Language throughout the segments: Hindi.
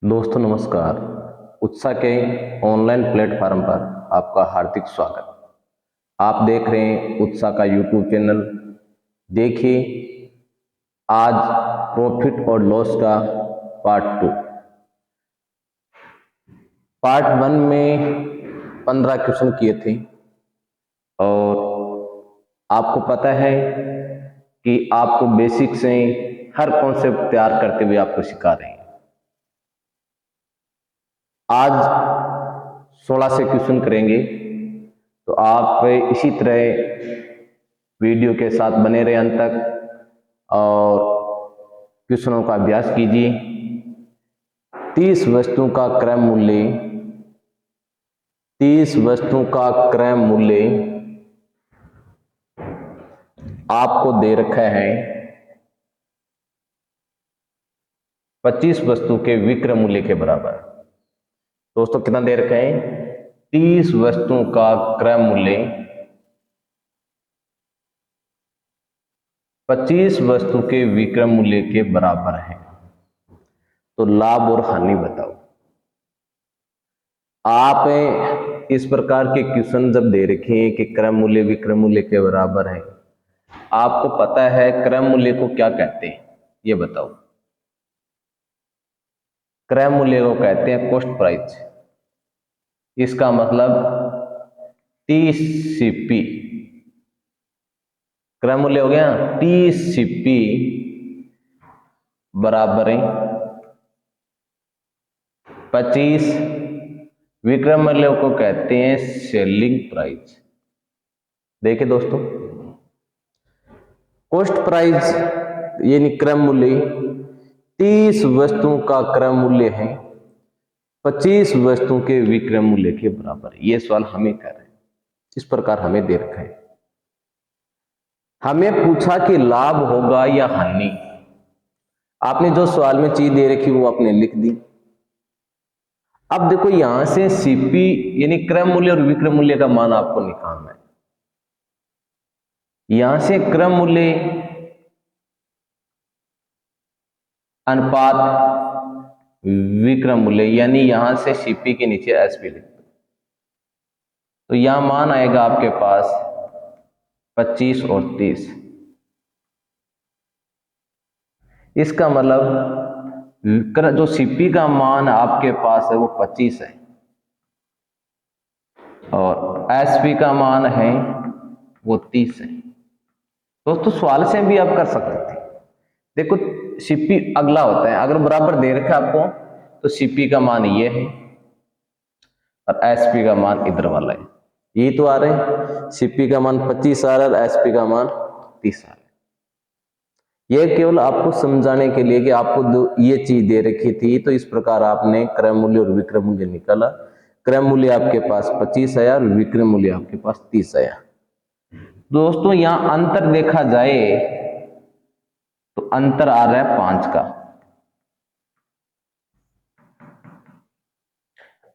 दोस्तों नमस्कार। उत्साह के ऑनलाइन प्लेटफॉर्म पर आपका हार्दिक स्वागत। आप देख रहे हैं उत्साह का यूट्यूब चैनल। देखिए आज प्रॉफिट और लॉस का पार्ट 2। पार्ट 1 में 15 क्वेश्चन किए थे और आपको पता है कि आपको बेसिक से हर कॉन्सेप्ट तैयार करते हुए आपको सिखा रहे हैं। आज 16 से क्वेश्चन करेंगे, तो आप इसी तरह वीडियो के साथ बने रहे अंत तक और क्वेश्चनों का अभ्यास कीजिए। 30 वस्तुओं का क्रय मूल्य 30 वस्तुओं का क्रय मूल्य आपको दे रखा है 25 वस्तु के विक्रय मूल्य के बराबर। दोस्तों कितना दे रखा है? 30 वस्तुओं का क्रय मूल्य 25 वस्तु के विक्रय मूल्य के बराबर है। तो लाभ और हानि बताओ। आप इस प्रकार के क्वेश्चन जब दे रखे हैं कि क्रय मूल्य विक्रय मूल्य के बराबर है, आपको पता है क्रय मूल्य को क्या कहते हैं? ये बताओ। क्रय मूल्य को कहते हैं कॉस्ट प्राइस। इसका मतलब TCP। क्रय मूल्य हो गया TCP बराबर है 25। विक्रय मूल्य को कहते हैं सेलिंग प्राइस। देखिए दोस्तों, कॉस्ट प्राइस यानी क्रय मूल्य 30 वस्तुओं का क्रय मूल्य है 25 वस्तुओं के विक्रय मूल्य के बराबर। यह सवाल हमें कर रहे हैं, इस प्रकार हमें दे रखा है। हमें पूछा कि लाभ होगा या हानि। आपने जो सवाल में चीज दे रखी वो आपने लिख दी। अब देखो यहां से सीपी यानी क्रय मूल्य और विक्रय मूल्य का मान आपको निकालना है। यहां से क्रय मूल्य अनुपात विक्रय मूल्य, यानी यहां से सीपी के नीचे एसपी लिख दो, तो यहां मान आएगा आपके पास 25 और 30। इसका मतलब जो सीपी का मान आपके पास है वो 25 है और एसपी का मान है वो 30 है। दोस्तों सवाल से भी आप कर सकते थे। देखो सीपी अगला होता है, अगर बराबर दे रखा आपको तो सीपी का मान ये है और एसपी का मान इधर वाला है। ये तो आ रहे हैं, सीपी का मान 25 आ रहा है और एसपी का मान 30 आ रहा है। यह केवल आपको समझाने के लिए कि आपको ये चीज दे रखी थी, तो इस प्रकार आपने क्रय मूल्य और विक्रय मूल्य निकाला। क्रय मूल्य आपके पास 25 आया और विक्रय मूल्य आपके पास 30 आया। दोस्तों यहां अंतर देखा जाए तो अंतर आ रहा है 5 का।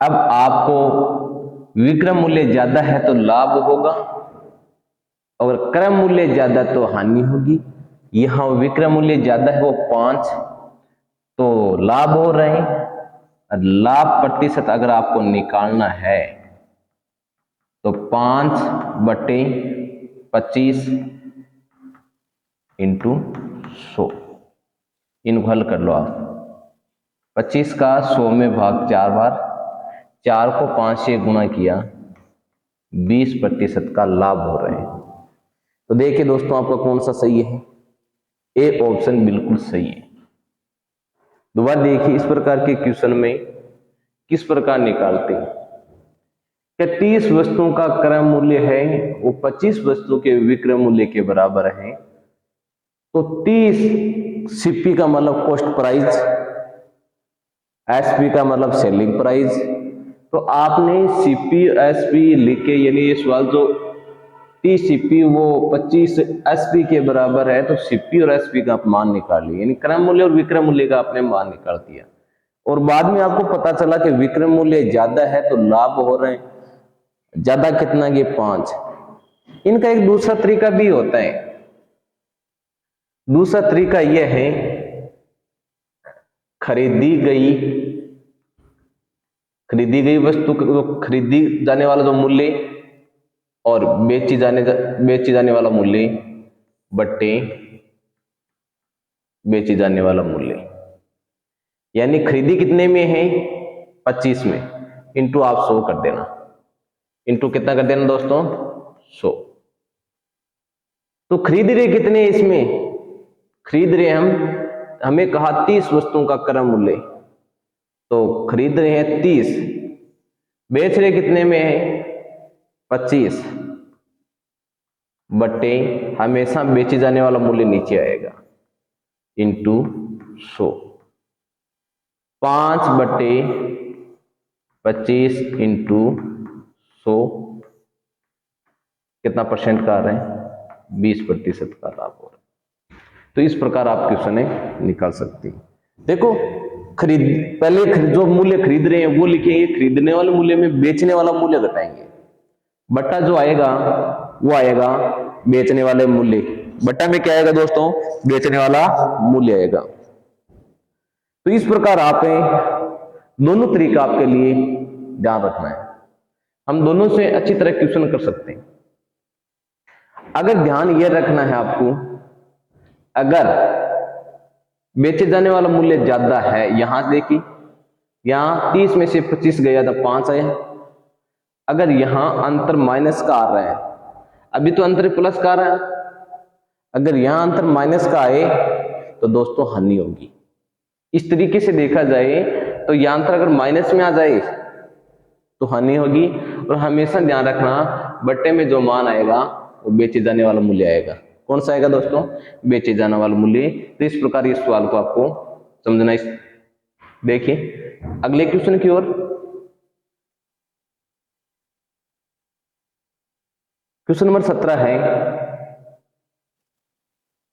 अब आपको विक्रय मूल्य ज्यादा है तो लाभ होगा और क्रय मूल्य ज्यादा तो हानि होगी। यहां विक्रय मूल्य ज्यादा है वो 5, तो लाभ हो रहे हैं। लाभ प्रतिशत अगर आपको निकालना है तो 5/25 इंटू 100, इनको हल कर लो आप। 25 का 100 में भाग 4 बार, 4 को 5 से गुणा किया, 20% का लाभ हो रहे हैं। तो देखिए दोस्तों आपका कौन सा सही है? ए ऑप्शन बिल्कुल सही है। दोबारा देखिए, इस प्रकार के क्वेश्चन में किस प्रकार निकालते हैं कि 30 वस्तुओं का क्रय मूल्य है वो 25 वस्तु के विक्रय मूल्य के बराबर है। तो 30 सीपी का मतलब कॉस्ट प्राइस, एसपी का मतलब सेलिंग प्राइस। तो आपने सीपी एसपी लिखे, यानी ये सवाल जो टीसीपी वो 25 एसपी के बराबर है, तो सीपी और एसपी का आप मान निकाल लिए, यानी क्रय मूल्य और विक्रय मूल्य का आपने मान निकाल दिया। और बाद में आपको पता चला कि विक्रय मूल्य ज्यादा है तो लाभ हो रहे हैं। ज्यादा कितना? ये 5। इनका एक दूसरा तरीका भी होता है। दूसरा तरीका यह है, खरीदी गई खरीदी गई वस्तु को खरीदी जाने वाला जो मूल्य और बेची जाने वाला मूल्य बट्टे बेची जाने वाला मूल्य, यानी खरीदी कितने में है 25 में, इंटू आप 100 कर देना, इंटू कितना कर देना दोस्तों 100। तो खरीद रहे कितने इसमें, खरीद रहे हमें कहा 30 वस्तुओं का क्रय मूल्य, तो खरीद रहे हैं 30, बेच रहे कितने में है 25, बट्टे हमेशा बेचे जाने वाला मूल्य नीचे आएगा इंटू 100, 5/25 इंटू 100 कितना परसेंट का आ रहा है 20% का लाभ हो रहा है। तो इस प्रकार आप क्वेश्चन निकाल सकते हैं। देखो पहले जो मूल्य खरीद रहे हैं वो लिखेंगे, खरीदने वाले मूल्य में बेचने वाला मूल्य घटाएंगे, बट्टा जो आएगा वो आएगा बेचने वाले मूल्य, बट्टा में क्या आएगा दोस्तों बेचने वाला मूल्य आएगा। तो इस प्रकार आप दोनों तरीका आपके लिए ध्यान रखना है, हम दोनों से अच्छी तरह क्वेश्चन कर सकते हैं। अगर ध्यान यह रखना है आपको, अगर बेचे जाने वाला मूल्य ज्यादा है, यहां देखिए यहां 30 में से 25 गया था 5 आया, अगर यहां अंतर माइनस का आ रहा है, अभी तो अंतर प्लस का आ रहा है, अगर यहां अंतर माइनस का आए तो दोस्तों हानि होगी। इस तरीके से देखा जाए तो यहां अंतर अगर माइनस में आ जाए तो हानि होगी, और हमेशा ध्यान रखना बट्टे में जो मान आएगा वो बेचे जाने वाला मूल्य आएगा। कौन सा आएगा दोस्तों बेचे जाने वाला मूल्य। तो इस प्रकार इस सवाल को आपको समझना। देखिए अगले क्वेश्चन की ओर, क्वेश्चन नंबर 17 है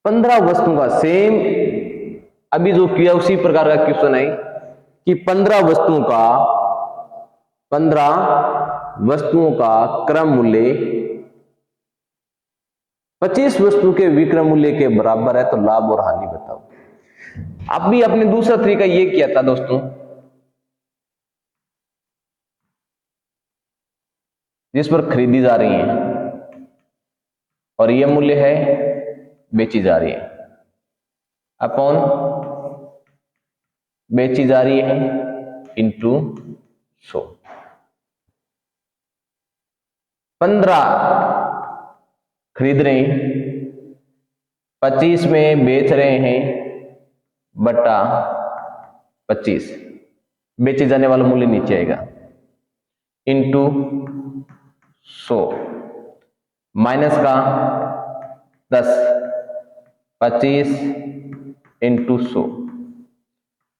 15 वस्तुओं का, सेम अभी जो किया उसी प्रकार का क्वेश्चन है कि 15 वस्तुओं का क्रम मूल्य 25 वस्तु के विक्रय मूल्य के बराबर है, तो लाभ और हानि बताओ। अब भी आपने दूसरा तरीका ये किया था दोस्तों, जिस पर खरीदी जा रही है और यह मूल्य है बेची जा रही है, अपॉन बेची जा रही है इंटू 100। 15 खरीद रहे हैं, 25 में बेच रहे हैं, बटा 25 बेचे जाने वाला मूल्य नीचे आएगा इंटू 100, माइनस का 10, 25 इंटू 100,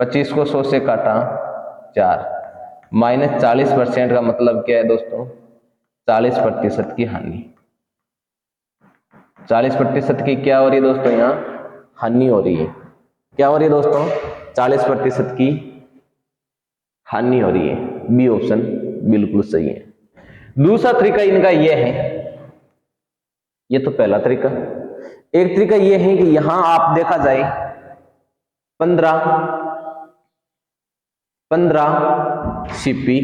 25 को 100 से काटा 4, माइनस 40% का मतलब क्या है दोस्तों 40% की हानि। 40% की क्या हो रही है दोस्तों यहाँ हानि हो रही है। क्या हो रही है दोस्तों 40% की हानि हो रही है। बी ऑप्शन बिल्कुल सही है। दूसरा तरीका इनका यह है, ये तो पहला तरीका। एक तरीका यह है कि यहां आप देखा जाए 15 सीपी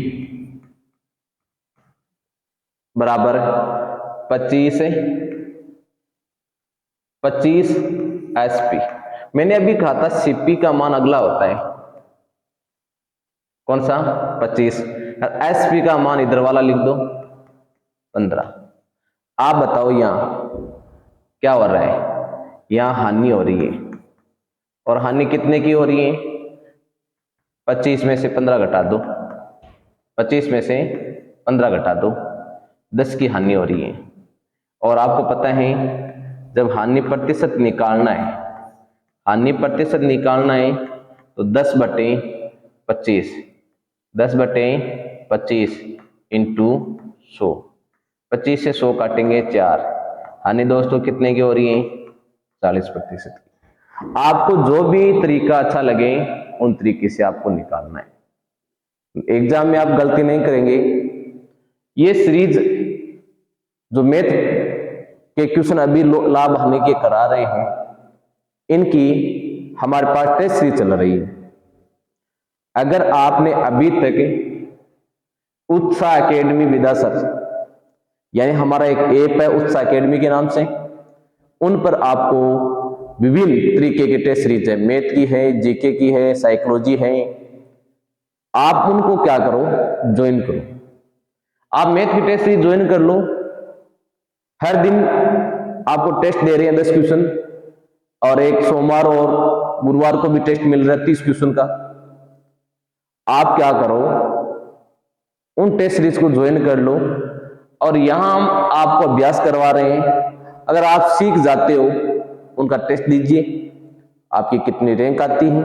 बराबर 25 एसपी। मैंने अभी कहा था सीपी का मान अगला होता है, कौन सा 25, एसपी का मान इधर वाला लिख दो 15। आप बताओ यहां क्या हो रहा है, यहां हानि हो रही है, और हानि कितने की हो रही है 25 में से 15 घटा दो, 25 में से 15 घटा दो, 10 की हानि हो रही है। और आपको पता है जब हानि प्रतिशत निकालना है, हानि प्रतिशत निकालना है तो 10/25, 10/25 इंटू 100, 25 से 100 काटेंगे 4, हानि दोस्तों कितने की हो रही है 40% की। आपको जो भी तरीका अच्छा लगे उन तरीके से आपको निकालना है। एग्जाम में आप गलती नहीं करेंगे। ये सीरीज जो मैथ के क्वेश्चन अभी लाभ हानि के करा रहे हैं, इनकी हमारे पास टेस्ट सीरीज चल रही है। अगर आपने अभी तक उत्साह एकेडमी विदासर, यानी हमारा एक ऐप है उत्साह एकेडमी के नाम से। उन पर आपको विभिन्न तरीके के टेस्ट सीरीज है, मैथ की है, जीके की है, साइकोलॉजी है। आप उनको क्या करो, ज्वाइन करो। आप मैथ की टेस्ट सीरीज ज्वाइन कर लो। हर दिन आपको टेस्ट दे रहे हैं 10 क्वेश्चन, और एक सोमवार और गुरुवार को भी टेस्ट मिल रहा है 30 क्वेश्चन का। आप क्या करो, उन टेस्ट सीरीज को ज्वाइन कर लो, और यहां हम आपको अभ्यास करवा रहे हैं। अगर आप सीख जाते हो, उनका टेस्ट दीजिए, आपकी कितनी रैंक आती है,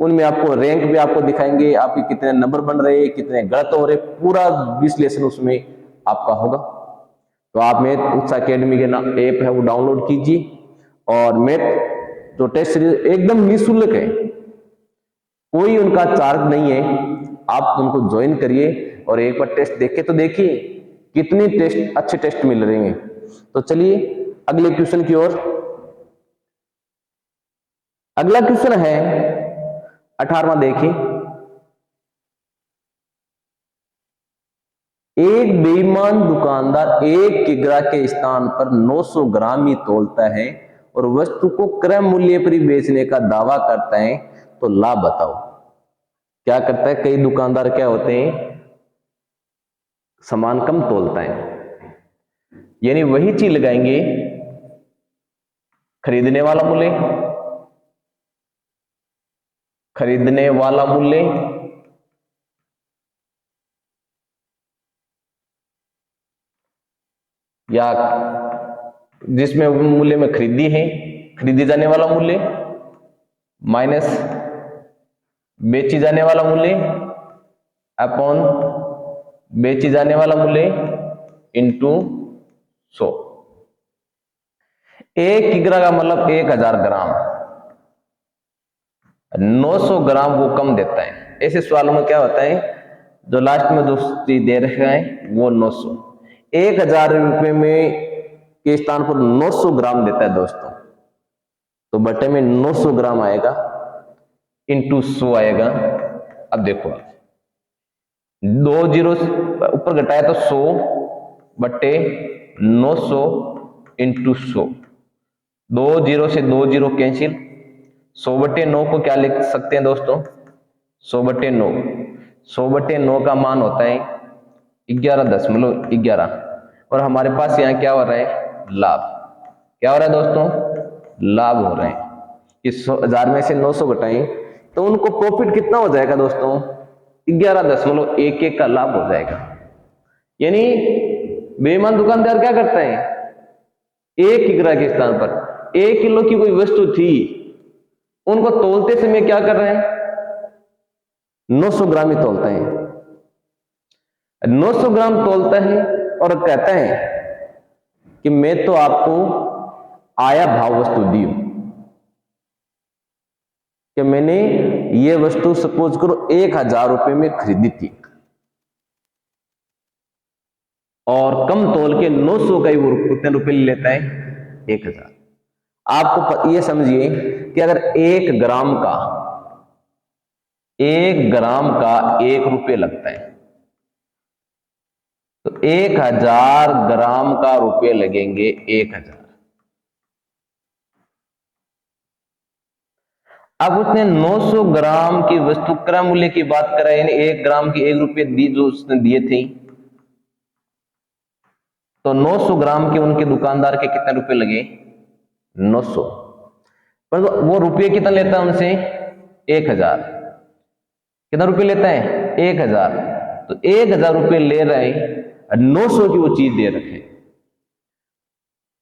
उनमें आपको रैंक भी आपको दिखाएंगे, आपके कितने नंबर बन रहे हैं, कितने गलत हो रहे, पूरा विश्लेषण उसमें आपका होगा। तो आप मैथ उत्साह एकेडमी के नाम ऐप है वो डाउनलोड कीजिए, और मैथ जो टेस्ट सीरीज एकदम निःशुल्क है, कोई उनका चार्ज नहीं है। आप उनको ज्वाइन करिए और एक बार टेस्ट देख के तो देखिए कितनी टेस्ट अच्छे टेस्ट मिल रहे हैं। तो चलिए अगले क्वेश्चन की ओर। अगला क्वेश्चन है 18वां, देखिए। एक बेईमान दुकानदार 1 किग्रा के स्थान पर 900 ग्राम ही तोलता है और वस्तु को क्रय मूल्य पर बेचने का दावा करता है, तो लाभ बताओ। क्या करता है, कई दुकानदार क्या होते हैं, सामान कम तोलता है, यानी वही चीज लगाएंगे खरीदने वाला मूल्य, खरीदने वाला मूल्य या जिसमें मूल्य में खरीदी है, खरीदी जाने वाला मूल्य माइनस बेची जाने वाला मूल्य अपॉन बेची जाने वाला मूल्य इंटू 100। 1 किग्रा का मतलब 1000 ग्राम, 900 ग्राम वो कम देता है। ऐसे सवालों में क्या होता है, जो लास्ट में जो चीज दे रखा है वो 900, 1000 रुपए में के स्थान पर 900 ग्राम देता है दोस्तों, तो बटे में 900 ग्राम आएगा इंटू 100 आएगा। अब देखो, 2 जीरो ऊपर घटाया तो 100 बटे 900 इंटू 100, 2 जीरो से 2 जीरो कैंसिल, 100 बटे 9 को क्या लिख सकते हैं दोस्तों, 100 बटे 9, 100 बटे 9 का मान होता है 11.11, और हमारे पास यहाँ क्या हो रहा है, लाभ। क्या हो रहा है दोस्तों, लाभ हो रहे हैं। इस 1000 में से 900 घटाएं तो उनको प्रॉफिट कितना हो जाएगा दोस्तों, 11.11 का लाभ हो जाएगा। यानी बेईमान दुकानदार क्या करता है, 1 किग्रा के स्थान पर 1 किलो की कोई वस्तु थी, उनको तोलते समय क्या कर रहे हैं, 900 ग्राम ही तोलते हैं। 900 ग्राम तोलता है और कहता है कि मैं तो आपको आया भाव वस्तु दी हूं, कि मैंने ये वस्तु सपोज करो 1000 रुपए में खरीदी थी, और कम तोल के 900 का ही वो कितने रुपए ले लेता है, 1000। आपको ये समझिए कि अगर 1 ग्राम का 1 रुपये लगता है, तो 1000 ग्राम का रुपये लगेंगे 1000। अब उसने 900 ग्राम की वस्तु क्रय मूल्य की बात करें, यानी 1 ग्राम की 1 रुपये दी जो उसने दिए थे, तो 900 ग्राम के उनके दुकानदार के कितने रुपए लगे, 900। पर वो रुपये कितना लेता है उनसे, 1000। कितना रुपये लेता है, 1000। तो 1000 रुपये ले रहे हैं, 900 की वो चीज दे रखे,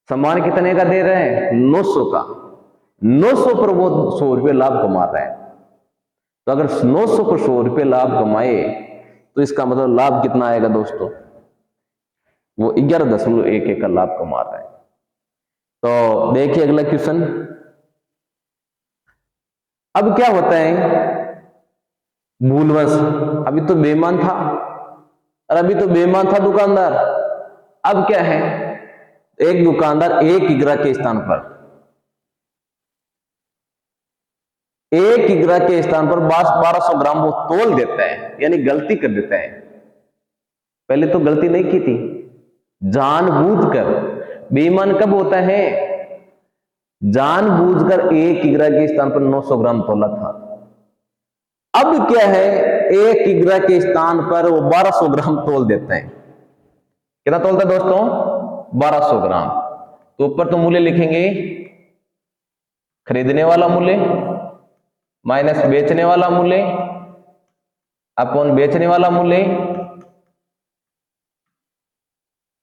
सामान कितने का दे रहे हैं, 900 का, 900 पर वो 100 रुपये लाभ कमा रहा है। तो अगर 900 पर 100 रुपये लाभ कमाए तो इसका मतलब लाभ कितना आएगा दोस्तों, वो 11.11 का लाभ कमा रहा है। तो देखिए अगला क्वेश्चन। अब क्या होता है, भूलवश, अभी तो बेईमान था, और अभी तो बेईमान था दुकानदार, अब क्या है, एक दुकानदार 1 किग्रा के स्थान पर 1 किग्रा के स्थान पर 1200 ग्राम वो तोल देता है, यानी गलती कर देता है। पहले तो गलती नहीं की थी, जानबूझकर। बेईमान कब होता है? जानबूझकर 1 किग्रा के स्थान पर 900 ग्राम तोला था। अब क्या है, 1 किग्रा के स्थान पर वो 1200 ग्राम तोल देते हैं। कितना तोलता है दोस्तों? 1200 ग्राम। तो ऊपर तो मूल्य लिखेंगे, खरीदने वाला मूल्य माइनस बेचने वाला मूल्य अपॉन बेचने वाला मूल्य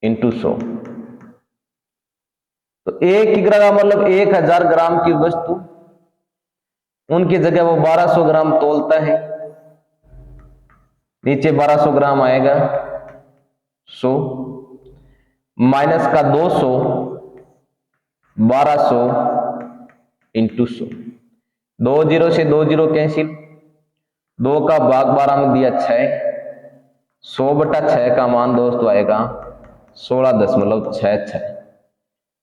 इंटू 100। तो 1 किग्रा का मतलब 1000 ग्राम की वस्तु, उनकी जगह वो 1200 ग्राम तोलता है। नीचे 1200 ग्राम आएगा, 100 माइनस का 200, 1200 इंटू 100। 2 0 से 2 0 कैंसिल, 2 का भाग 12 में दिया 6, 100/6 का मान दोस्तों आएगा 16.66,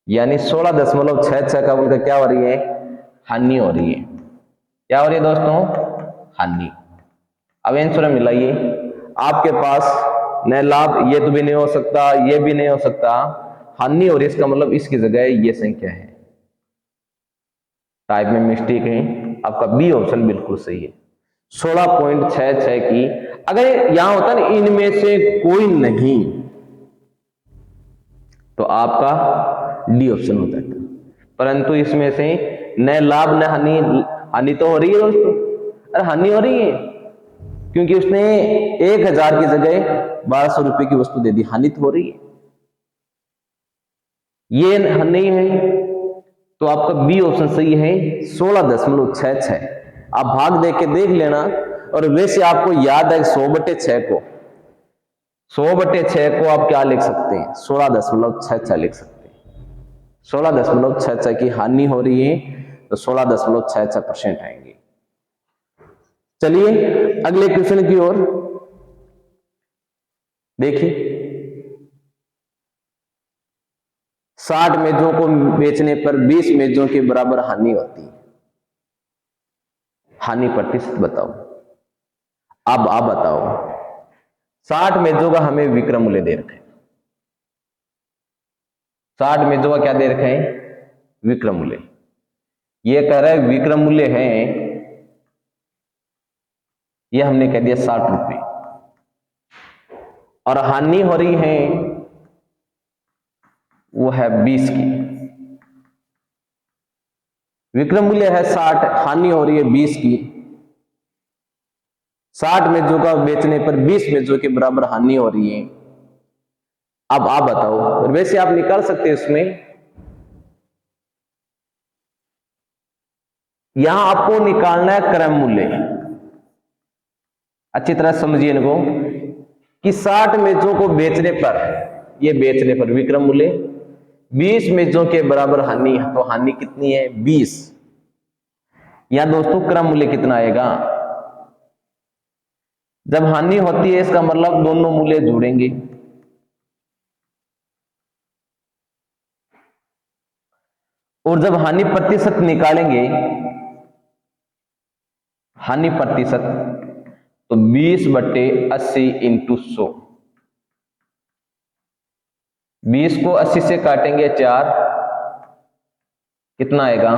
यानी 16.66 का उनका क्या हो रही है? हानि हो रही है। क्या हो रही है दोस्तों? हानि। अब आंसर मिलाइए, आपके पास न लाभ, ये तो भी नहीं हो सकता, ये भी नहीं हो सकता, हानि हो रही है, इसका मतलब इसकी जगह ये संख्या है। टाइप में मिस्टेक है, आपका बी ऑप्शन बिल्कुल सही है। 16.66 की, अगर यहां होता ना इनमें से कोई नहीं तो आपका डी ऑप्शन होता है, परंतु इसमें से न लाभ न हानि। हानि तो हो रही है दोस्तों, अरे हानि हो रही है क्योंकि उसने 1000 की जगह 1200 रुपए की वस्तु दे दी, हानि तो हो रही है। ये हानि है, तो आपका बी ऑप्शन सही है 16.66। आप भाग दे के देख लेना। और वैसे आपको याद है 100/6 को, 100/6 को आप क्या लिख सकते हैं? 16.66 लिख सकते हैं। 16.66 की हानि हो रही है तो 16.66% आएंगे। चलिए अगले क्वेश्चन की ओर देखिए। 60 मेजों को बेचने पर 20 मेजों के बराबर हानि होती है। हानि प्रतिशत बताओ। अब आप बताओ, 60 मेजों का हमें विक्रय मूल्य दे रखा है। 60 मेजों का क्या दे रखा है? विक्रय मूल्य। ये कह रहा है विक्रय मूल्य है, ये हमने कह दिया 60 रुपए, और हानि हो रही है वो है 20 की। विक्रय मूल्य है 60, हानि हो रही है 20 की। 60 मेजों का बेचने पर 20 मेजों के बराबर हानि हो रही है। अब आप बताओ, और वैसे आप निकाल सकते हैं इसमें। यहां आपको निकालना है क्रय मूल्य। अच्छी तरह समझिए इनको कि 60 मेजों को बेचने पर, ये बेचने पर विक्रय मूल्य 20 मेजों के बराबर हानि, तो हानि कितनी है? 20। यहां दोस्तों क्रय मूल्य कितना आएगा? जब हानि होती है इसका मतलब दोनों मूल्य जुड़ेंगे, और जब हानि प्रतिशत निकालेंगे, हानि प्रतिशत, तो 20/80 इंटू 100। 20 को 80 से काटेंगे 4, कितना आएगा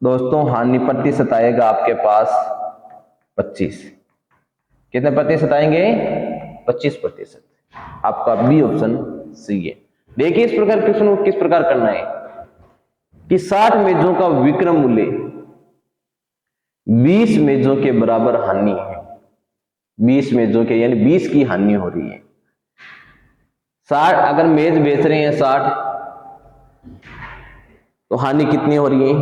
दोस्तों? हानि प्रतिशत आएगा आपके पास 25। कितने प्रतिशत आएंगे? 25%। आपका बी ऑप्शन सही है। देखिए इस प्रकार क्वेश्चन को किस प्रकार करना है कि 60 मेजों का विक्रय मूल्य 20 मेजों के बराबर हानि है। 20 मेजों के यानी 20 की हानि हो रही है। 60, अगर मेज बेच रहे हैं 60, तो हानि कितनी हो रही है?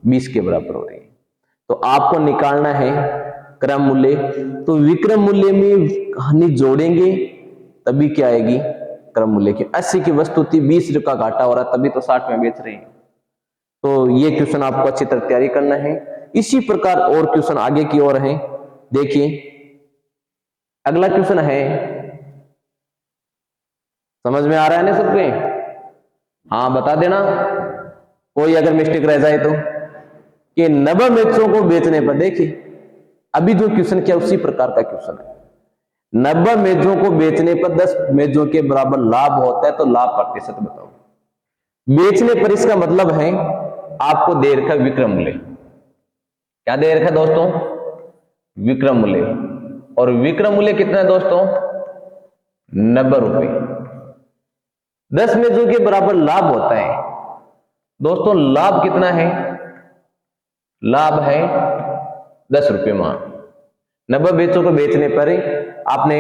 20 के बराबर हो रही है। तो आपको निकालना है क्रय मूल्य। तो विक्रय मूल्य में हानि जोड़ेंगे तभी क्या आएगी? क्रय मूल्य की। 80 की वस्तु थी, 20 का घाटा हो रहा है, तभी तो 60 में बेच रहे हैं। तो ये क्वेश्चन आपको अच्छी तरह तैयारी करना है। इसी प्रकार और क्वेश्चन आगे की ओर है। देखिए अगला क्वेश्चन है, समझ में आ रहा है ना सबके? हाँ बता देना कोई अगर मिस्टेक रह जाए तो। कि 90 मेजों को बेचने पर, देखिए अभी जो क्वेश्चन किया उसी प्रकार का क्वेश्चन है। 90 मेजों को बेचने पर 10 मेजों के बराबर लाभ होता है, तो लाभ प्रतिशत बताओ। बेचने पर इसका मतलब है आपको दे रखा विक्रय मूल्य। क्या दे रखा है दोस्तों? विक्रय मूल्य। और विक्रय मूल्य कितना है दोस्तों? 90 रुपए। 10 मेजों के बराबर लाभ होता है दोस्तों। लाभ कितना है? लाभ है 10 रुपये मान। 90 मेजों को बेचने पर आपने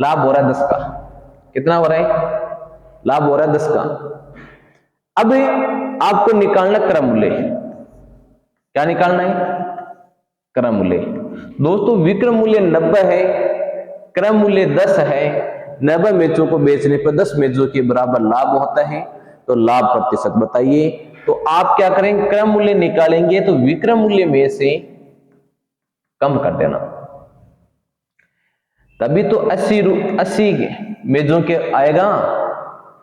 लाभ हो रहा है 10 का। कितना हो रहा है? लाभ हो रहा है 10 का। अब आपको निकालना क्रय मूल्य। क्या निकालना है? क्रय मूल्य। दोस्तों विक्रय मूल्य 90 है, क्रय मूल्य 10 है। 90 मेजों को बेचने पर 10 मेजों के बराबर लाभ होता है, तो लाभ प्रतिशत बताइए। तो आप क्या करेंगे? क्रय मूल्य निकालेंगे तो विक्रय मूल्य में से कम कर देना, तभी तो 80 मेजों के आएगा।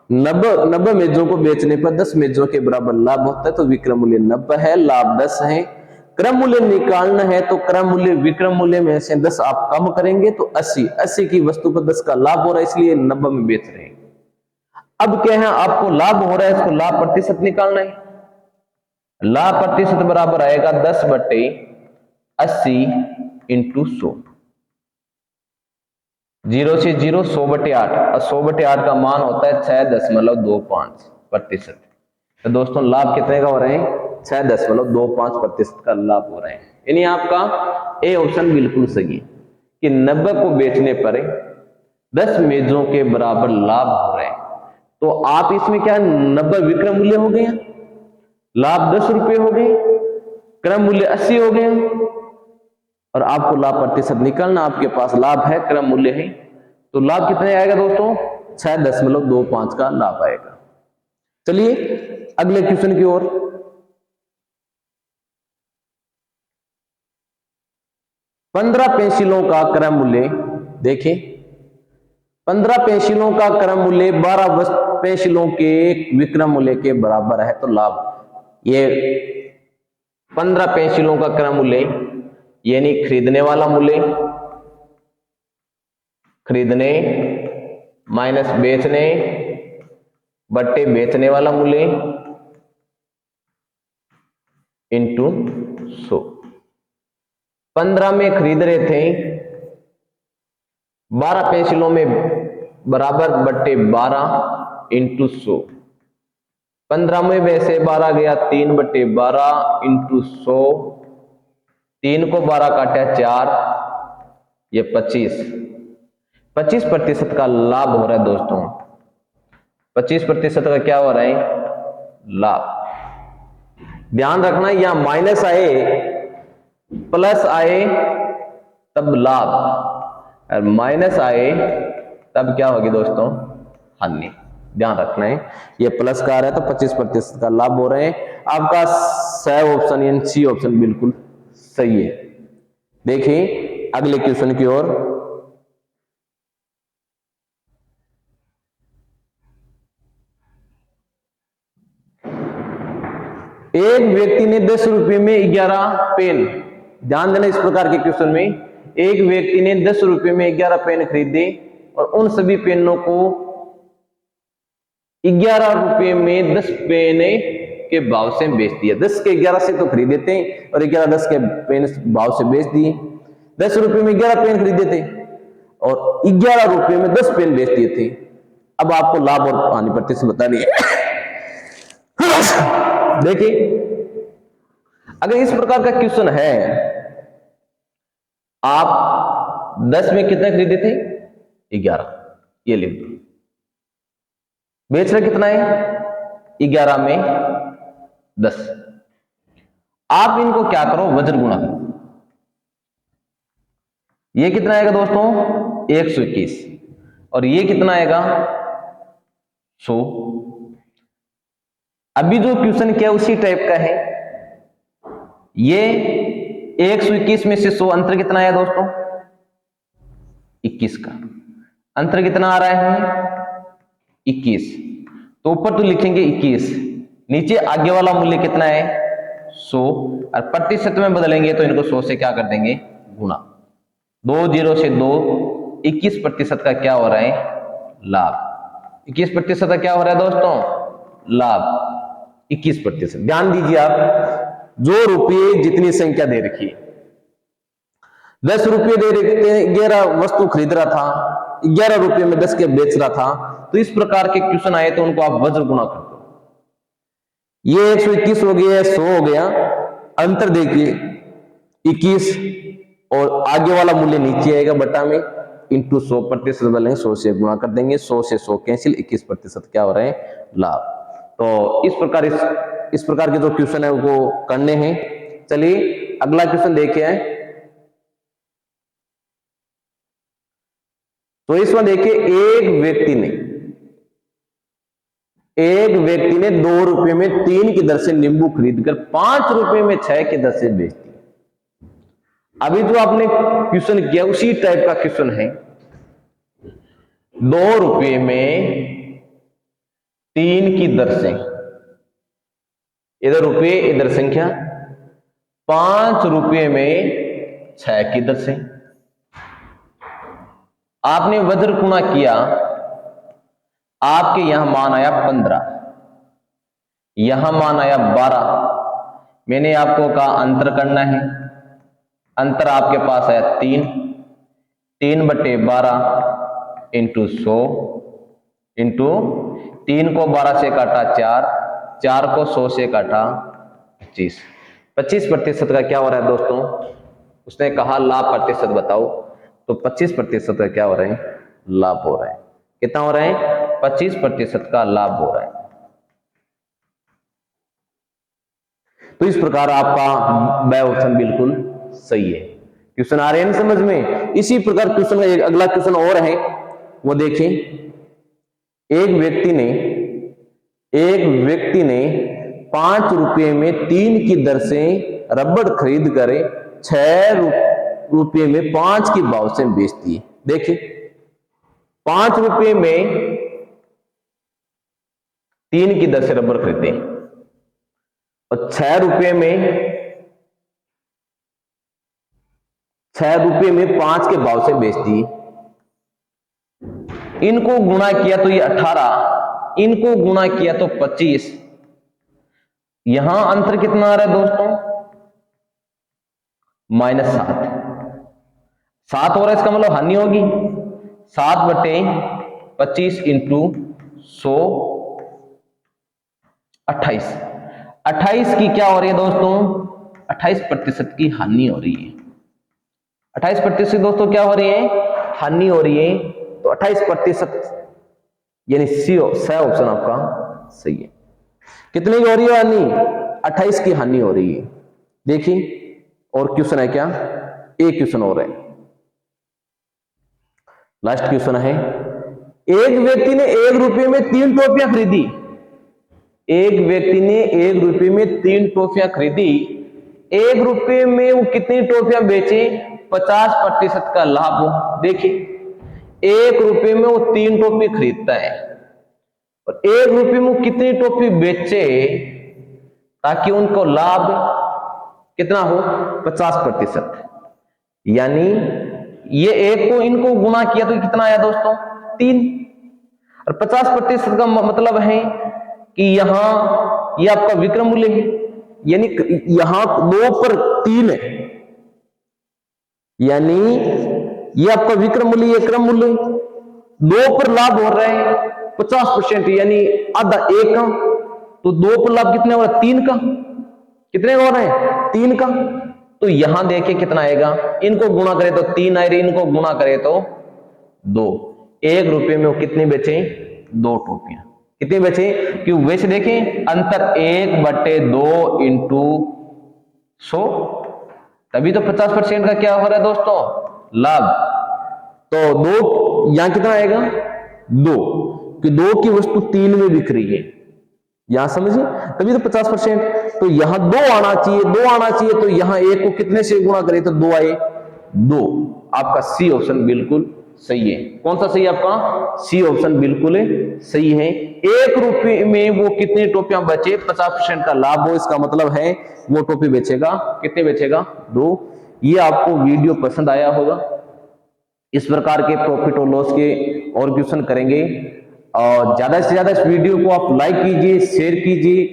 90 मेजों को बेचने पर 10 मेजों के बराबर लाभ होता है, तो विक्रय मूल्य 90 है, लाभ 10 है। क्रय मूल्य निकालना है तो क्रय मूल्य विक्रय मूल्य में से 10 आप कम करेंगे तो 80 की वस्तु पर 10 का लाभ हो रहा है, इसलिए 90 में बेच रहे हैं। अब क्या है? आपको लाभ हो रहा है, इसको लाभ प्रतिशत निकालना है। लाभ प्रतिशत बराबर आएगा 10/80 इंटू 100। 0 से 0 100/8 और 100/8 का मान होता है 6.25%। तो दोस्तों लाभ कितने का हो रहे हैं? 6.25% का लाभ हो रहे हैं। यानी आपका ए ऑप्शन बिल्कुल सही है कि 90 को बेचने पर 10 मेजों के बराबर लाभ हो रहे हैं। तो आप इसमें क्या 90 विक्रय मूल्य हो गए, लाभ 10 रुपये हो गए, क्रय मूल्य 80 हो गए, और आपको लाभ प्रतिशत निकालना। आपके पास लाभ है, क्रय मूल्य है, तो लाभ कितने आएगा दोस्तों? 6.25 का लाभ आएगा। चलिए अगले क्वेश्चन की ओर। 15 पेंसिलों का क्रय मूल्य देखिए। 15 पेंसिलों का क्रय मूल्य 12 पेंसिलों के विक्रय मूल्य के बराबर है, तो लाभ। ये 15 पेंसिलों का क्रय मूल्य यानी खरीदने वाला मूल्य, खरीदने माइनस बेचने बट्टे बेचने वाला मूल्य इंटू 100। 15 में खरीद रहे थे, 12 पेंसिलों में बराबर बट्टे 12 इंटू 100। 15 में वैसे 12 गया, 3/12 इंटू 100। 3 को 12 काटा 4, ये 25% का लाभ हो रहा है दोस्तों। 25% का क्या हो रहा है? लाभ। ध्यान रखना, यहां माइनस आए प्लस आए तब लाभ, और माइनस आए तब क्या होगी दोस्तों? हानि। ध्यान रखना है, ये प्लस का आ रहा है तो 25% का लाभ हो रहे हैं। आपका सही ऑप्शन यानी सी ऑप्शन बिल्कुल सही है। देखिए अगले क्वेश्चन की ओर। एक व्यक्ति ने 10 रुपए में 11 पेन, ध्यान देना इस प्रकार के क्वेश्चन में, एक व्यक्ति ने 10 रुपए में 11 पेन खरीदे और उन सभी पेनों को 11 रुपए में 10 पेन के भाव से बेच दिया। 10 के 11 से तो खरीदे थे और 11 10 के पेन भाव से बेच दिए। 10 रुपए में 11 पेन खरीदे थे और 11 रुपए में 10 पेन बेच दिए थे। अब आपको लाभ और हानि प्रतिशत बतानी है। देखिए अगर इस प्रकार का क्वेश्चन है, आप 10 में कितने खरीदे थे? 11, ये लिख दो। बेच रहे कितना है? 11 में 10। आप इनको क्या करो? वज्र गुणा करो। ये कितना आएगा दोस्तों? 121, और ये कितना आएगा? 100। अभी जो क्वेश्चन किया उसी टाइप का है। ये 121 में से 100 अंतर कितना आया दोस्तों? 21 का। अंतर कितना आ रहा है? 21। तो ऊपर तो लिखेंगे 21, नीचे आगे वाला मूल्य कितना है? 100, और प्रतिशत में बदलेंगे तो इनको 100 से क्या कर देंगे? गुणा। 2 0 से 2 21% का क्या हो रहा है? लाभ। 21% का क्या हो रहा है दोस्तों? लाभ 21%। ध्यान दीजिए आप, जो रुपये जितनी संख्या दे रखी है, 10 रुपये दे रखे थे, 11 वस्तु खरीद रहा था, 11 रुपये में 10 के बेच रहा था, तो इस प्रकार के क्वेश्चन आए तो उनको आप वज्र गुणा कर दो। ये 121 हो गया, 100 हो गया, अंतर देखिए 21 और आगे वाला मूल्य नीचे आएगा बटा में, इंटू 100% बोलेंगे, 100 से गुणा कर देंगे, 100 से 100 कैंसिल, 21% क्या हो रहे हैं? लाभ। तो इस प्रकार के जो क्वेश्चन है वो करने हैं। चलिए अगला क्वेश्चन देखिए। तो इसमें देखिए एक व्यक्ति ने 2 रुपए में 3 की दर से नींबू खरीदकर 5 रुपए में 6 की दर से बेच दिया। अभी जो आपने क्वेश्चन किया उसी टाइप का क्वेश्चन है। 2 रुपए में 3 की दर से, इधर रुपए इधर संख्या, 5 रुपए में 6 की दर से आपने वज्र गुणा किया, आपके यहां मान आया 15, यहां मान आया 12। मैंने आपको कहा अंतर करना है, अंतर आपके पास आया 3/12 इंटू 100 इंटू 3 को 12 से काटा 4, 4 को 100 से काटा 25। 25% का क्या हो रहा है दोस्तों? उसने कहा लाभ प्रतिशत बताओ, तो 25% का क्या हो रहा है? लाभ हो रहा है। कितना हो रहा है? 25% का लाभ हो रहा है। तो इस प्रकार आपका ब ऑप्शन बिल्कुल सही है। क्वेश्चन आ रहे हैं समझ में? इसी प्रकार क्वेश्चन का एक अगला क्वेश्चन और है, वो देखिए। एक व्यक्ति ने 5 रुपये में 3 की दर से रबड़ खरीद कर 6 रुपये में 5 के भाव से बेच दिए। देखिए 5 रुपये में 3 की दर से रबड़ खरीदे और 6 रुपये में 5 के भाव से बेच दिए। इनको गुणा किया तो ये 18, इनको गुणा किया तो 25। यहां अंतर कितना आ रहा है दोस्तों? -7। 7 हो रहा है, इसका मतलब हानि होगी। 7/25 इंटू 100 28। 28 की क्या हो रही है दोस्तों? 28% की हानि हो रही है। 28% दोस्तों क्या हो रही है? हानि हो रही है। तो 28% यानी सी ऑप्शन आपका सही है। कितने की हो रही है हानि? 28 की हानि हो रही है। देखिए और क्वेश्चन है क्या? एक क्वेश्चन और है, लास्ट क्वेश्चन है। एक व्यक्ति ने 1 रुपये में 3 टॉफियां खरीदी। एक व्यक्ति ने 1 रुपये में 3 टॉफियां खरीदी। 1 रुपये में वो कितनी टॉफियां बेचे? 50% का लाभ हो। देखिए 1 रुपये में वो 3 टॉफी खरीदता है और 1 रुपये में वो कितनी टॉफी बेचे ताकि उनको लाभ कितना हो? 50%। यानी ये एक को इनको गुणा किया तो कितना आया दोस्तों? 3। और 50% का मतलब है कि यहां ये आपका विक्रम मूल्य है, यानी यहां 2 पर 3 है, यानी ये आपका विक्रम मूल्य, ये क्रम मूल्य। 2 पर लाभ हो रहा है 50%, यानी आधा 1 का। तो 2 पर लाभ कितने हो रहा है? 3 का। कितने हो रहे हैं? 3 का। तो यहां देखिए कितना आएगा, इनको गुणा करें तो 3 आए, इनको गुणा करें तो 2। 1 रुपये में वो कितनी बेचे? 2 टोपियां। कितनी बेचे? क्यों वैसे देखें अंतर 1/2 इंटू 100, तभी तो 50% का क्या हो रहा है दोस्तों? लाभ। तो 2 यहां कितना आएगा? 2, कि 2 की वस्तु 3 में बिक रही है, यहां समझिए, तभी तो 50%। तो यहां 2 आना चाहिए, 2 आना चाहिए, तो यहां 1 को कितने से गुणा करें तो 2 आए, 2। आपका सी ऑप्शन बिल्कुल सही है। कौन सा सही है आपका? सी ऑप्शन बिल्कुल सही है। 1 रुपये में वो कितनी टोपियां बेचे? 50% का लाभ हो, इसका मतलब है वो टोपी बेचेगा, कितने बेचेगा? 2। ये आपको वीडियो पसंद आया होगा। इस प्रकार के प्रॉफिट और लॉस के और क्वेश्चन करेंगे। और ज्यादा से ज्यादा इस वीडियो को आप लाइक कीजिए, शेयर कीजिए,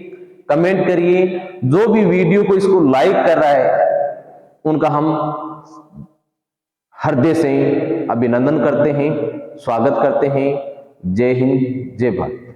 कमेंट करिए। जो भी वीडियो को इसको लाइक कर रहा है उनका हम हृदय से अभिनंदन करते हैं, स्वागत करते हैं। जय हिंद, जय भारत।